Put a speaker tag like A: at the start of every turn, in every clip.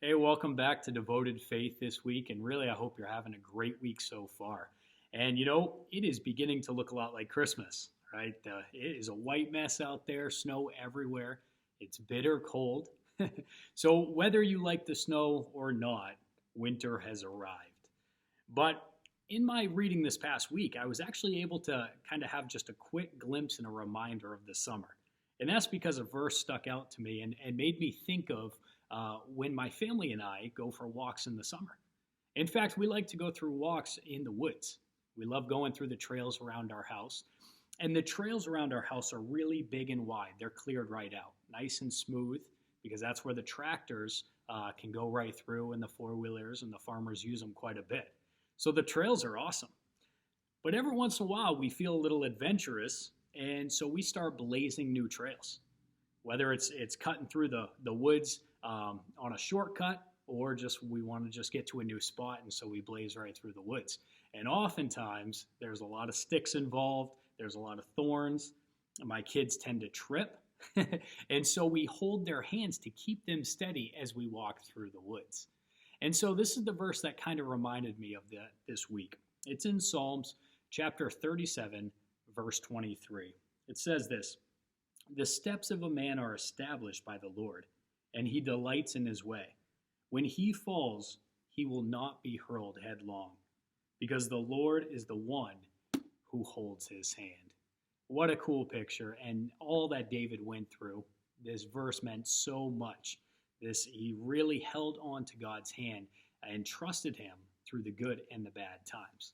A: Hey, welcome back to Devoted Faith this week. And really, I hope you're having a great week so far. And it is beginning to look a lot like Christmas, right? It is a white mess out there, snow everywhere. It's bitter cold. So, whether you like the snow or not, winter has arrived. But in my reading this past week, I was actually able to kind of have just a quick glimpse and a reminder of the summer. And that's because a verse stuck out to me and made me think of when my family and I go for walks in the summer. In fact, we like to go through walks in the woods. We love going through the trails around our house. And the trails around our house are really big and wide. They're cleared right out, nice and smooth, because that's where the tractors can go right through and the four wheelers and the farmers use them quite a bit. So the trails are awesome. But every once in a while, we feel a little adventurous, and so we start blazing new trails. Whether it's cutting through the woods on a shortcut, or just we want to just get to a new spot, and so we blaze right through the woods. And oftentimes, there's a lot of sticks involved. There's a lot of thorns. My kids tend to trip, and so we hold their hands to keep them steady as we walk through the woods. And so this is the verse that kind of reminded me of that this week. It's in Psalms chapter 37, verse 23. It says this: "The steps of a man are established by the Lord, and he delights in his way. When he falls, he will not be hurled headlong, because the Lord is the one who holds his hand." What a cool picture, and all that David went through. This verse meant so much. He really held on to God's hand and trusted him through the good and the bad times.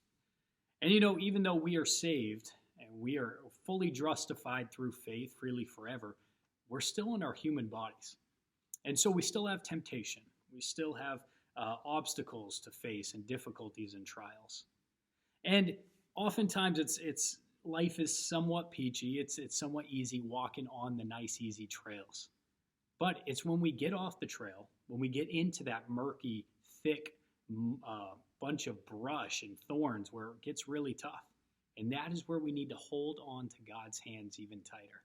A: And even though we are saved and we are fully justified through faith freely forever, we're still in our human bodies. And so we still have temptation. We still have obstacles to face and difficulties and trials. And oftentimes it's life is somewhat peachy. It's somewhat easy walking on the nice, easy trails. But it's when we get off the trail, when we get into that murky, thick bunch of brush and thorns where it gets really tough. And that is where we need to hold on to God's hands even tighter.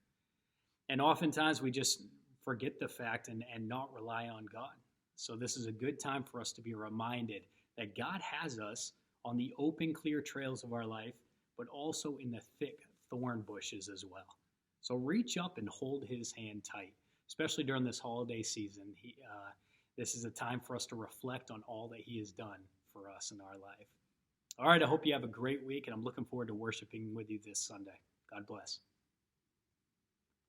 A: And oftentimes we just forget the fact and not rely on God. So this is a good time for us to be reminded that God has us on the open, clear trails of our life, but also in the thick thorn bushes as well. So reach up and hold his hand tight, especially during this holiday season. This is a time for us to reflect on all that he has done for us in our life. All right, I hope you have a great week, and I'm looking forward to worshiping with you this Sunday. God bless.